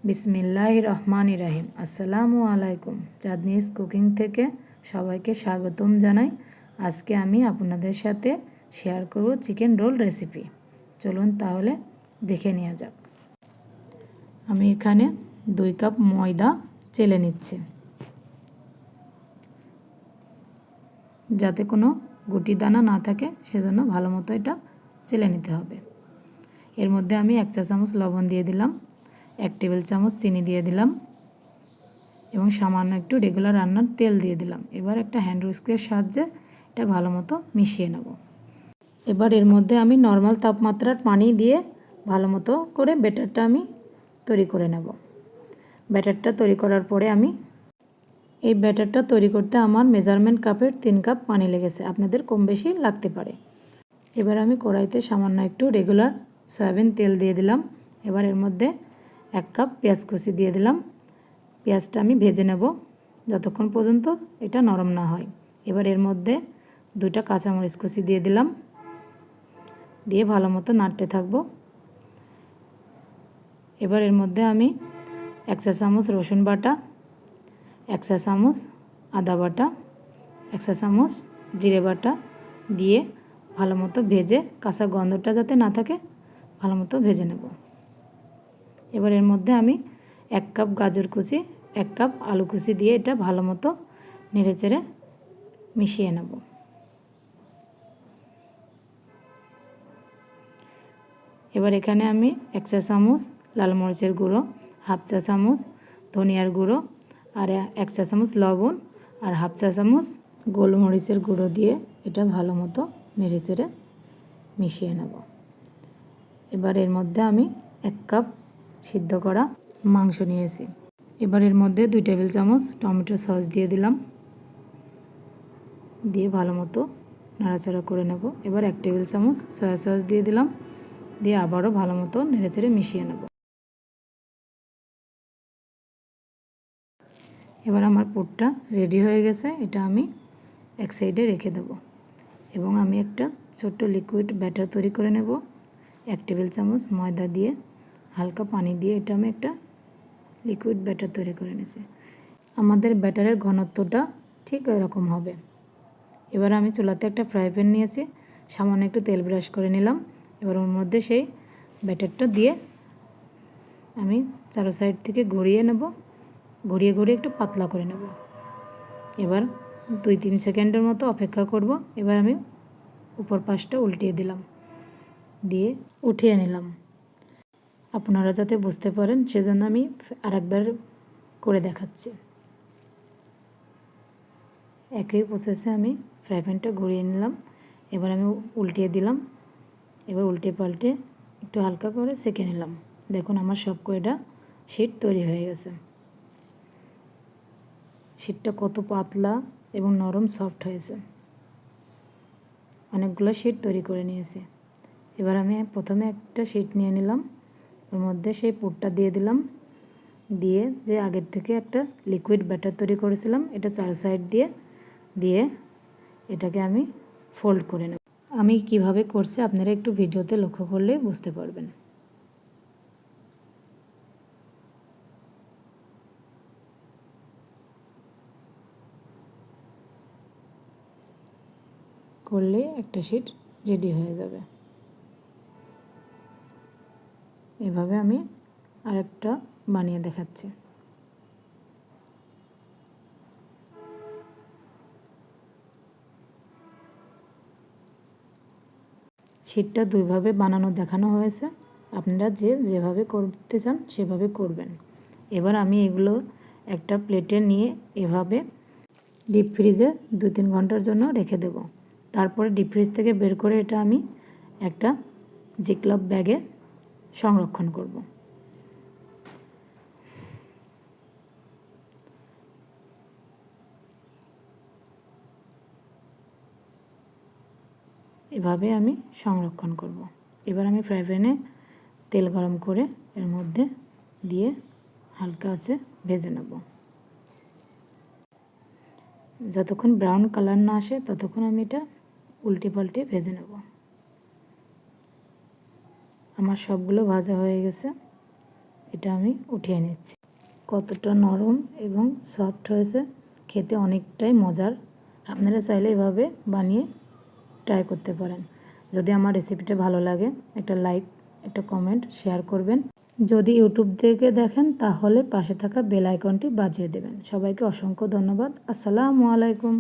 বিসমিল্লাহির রহমানির রহিম। আসসালামু আলাইকুম। চাঁদনিস কুকিং থেকে সবাইকে স্বাগতম জানাই। আজকে আমি আপনাদের সাথে শেয়ার করব চিকেন রোল রেসিপি। চলুন তাহলে দেখে নেওয়া যাক। আমি এখানে 2 কাপ ময়দা চেলে নিচ্ছি, যাতে কোনো গুটি দানা না থাকে সেজন্য ভালো মতো এটা চেলে নিতে হবে। এর মধ্যে আমি 1 চা চামচ লবণ দিয়ে দিলাম, 1 টেবিল চামচ চিনি দিয়ে দিলাম এবং সামান্য একটু রেগুলার রান্নার তেল দিয়ে দিলাম। এবার একটা হ্যান্ড হুইস্কের সাহায্যে এটা ভালো মতো মিশিয়ে নেব। এবার এর মধ্যে আমি নর্মাল তাপমাত্রার পানি দিয়ে ভালো মতো করে ব্যাটারটা আমি তৈরি করে নেব। ব্যাটারটা তৈরি করার পরে এই ব্যাটারটা তৈরি করতে আমার মেজারমেন্ট কাপের 3 কাপ পানি লেগেছে, আপনাদের কম বেশি লাগতে পারে। এবার আমি কড়াইতে সামান্য একটু রেগুলার সয়াবিন তেল দিয়ে দিলাম। এবার এর মধ্যে 1 কাপ পেঁয়াজ কুচি দিয়ে দিলাম। পেঁয়াজটা আমি ভেজে নেব যতক্ষণ পর্যন্ত এটা নরম না হয়। এবার এর মধ্যে 2টা কাঁচামরিচ কুচি দিয়ে দিলাম, দিয়ে ভালো মতো নাড়তে থাকবো। এবার এর মধ্যে আমি 1 চা চামচ রসুন বাটা, 1 চা চামচ আদা বাটা, 1 চা চামচ জিরে বাটা দিয়ে ভালো মতো ভেজে কাঁচা গন্ধটা যাতে না থাকে ভালো মতো ভেজে নেব। এবার এর মধ্যে আমি 1 কাপ গাজর কুচি, 1 কাপ আলু কুচি দিয়ে এটা ভালো মতো নেড়েচেড়ে মিশিয়ে নেব। এবার এখানে আমি 1 চা চামচ লাল মরিচের গুঁড়ো, 1/2 চা চামচ ধনিয়ার গুঁড়ো আর 1 চা চামচ লবণ আর 1/2 চা চামচ গোলমরিচের গুঁড়ো দিয়ে এটা ভালো মতো নেড়েচেড়ে মিশিয়ে নেব। এবার এর মধ্যে আমি 1 কাপ সিদ্ধ করা মাংস নিয়েছি। এবার এর মধ্যে 2 টেবিল চামচ টমেটো সস দিয়ে দিলাম, দিয়ে ভালো মতো নাড়াচাড়া করে নেব। এবার 1 টেবিল চামচ সয়া সস দিয়ে দিলাম, দিয়ে আবারও ভালো মতো নেড়েচেড়ে মিশিয়ে নেব। এবার আমার পুরটা রেডি হয়ে গেছে, এটা আমি এক সাইডে রেখে দেব এবং আমি একটা ছোট্ট লিকুইড ব্যাটার তৈরি করে নেব। 1 টেবিল চামচ ময়দা দিয়ে হালকা পানি দিয়ে এটা আমি একটা লিকুইড ব্যাটার তৈরি করে নিয়েছি। আমাদের ব্যাটারের ঘনত্বটা ঠিক এরকম হবে। এবার আমি চুলাতে একটা ফ্রাই প্যান নিয়েছি, সামান্য একটু তেল ব্রাশ করে নিলাম। এবার ওর মধ্যে সেই ব্যাটারটা দিয়ে আমি চারো সাইড থেকে ঘুরিয়ে নেব, ঘুরিয়ে ঘুরিয়ে একটু পাতলা করে নেব। এবার 2-3 সেকেন্ডের মতো অপেক্ষা করব। এবার আমি উপর পাশটা উল্টিয়ে দিলাম, দিয়ে উঠিয়ে নিলাম। আপনারা যাতে বুঝতে পারেন সেজন্য আমি আরেকবার করে দেখাচ্ছি। একই প্রসেসে আমি ফ্রাই প্যানটা ঘুরিয়ে নিলাম। এবার আমি উল্টিয়ে দিলাম। এবার উল্টে পাল্টে একটু হালকা করে সেঁকে নিলাম। দেখুন আমার সব কয়টা শিট তৈরি হয়ে গেছে। শিটটা কত পাতলা এবং নরম সফট হয়েছে। অনেকগুলো শিট তৈরি করে নিয়েছি। এবার আমি প্রথমে একটা শিট নিয়ে নিলাম, ওর মধ্যে সেই পুরটা দিয়ে দিলাম, দিয়ে যে আগের থেকে একটা লিকুইড ব্যাটার তৈরি করেছিলাম এটা চার সাইড দিয়ে এটাকে আমি ফোল্ড করে নেব। আমি কিভাবে করছি আপনারা একটু ভিডিওতে লক্ষ্য করলে বুঝতে পারবেন। করলে একটা শিট রেডি হয়ে যাবে। এভাবে আমি আরেকটা বানিয়ে দেখাচ্ছি। শিটটা দুইভাবে বানানো দেখানো হয়েছে, আপনারা যেভাবে করতে চান সেভাবে করবেন। এবার আমি এগুলো একটা প্লেটে নিয়ে এভাবে ডিপ ফ্রিজে 2-3 ঘন্টার জন্য রেখে দেব। তারপরে ডিপ ফ্রিজ থেকে বের করে এটা আমি একটা জিপলক ব্যাগে সংরক্ষণ করব। এভাবে আমি সংরক্ষণ করব। এবার আমি ফ্রাই প্যানে তেল গরম করে এর মধ্যে দিয়ে হালকা আঁচে ভেজে নেব। যতক্ষণ ব্রাউন কালার না আসে ততক্ষণ আমি এটা উল্টে পাল্টে ভেজে নেব। আমার সবগুলো ভাজা হয়ে গেছে। এটা আমি উঠিয়ে নিচ্ছি। কতটা নরম এবং সফট হয়েছে, খেতে অনেকটাই মজার। আপনারা চাইলে এভাবে বানিয়ে ট্রাই করতে পারেন। যদি আমার রেসিপিটা ভালো লাগে একটা লাইক, একটা কমেন্ট, শেয়ার করবেন। যদি ইউটিউব থেকে দেখেন তাহলে পাশে থাকা বেল আইকনটি বাজিয়ে দেবেন। সবাইকে অসংখ্য ধন্যবাদ। আসসালামু আলাইকুম।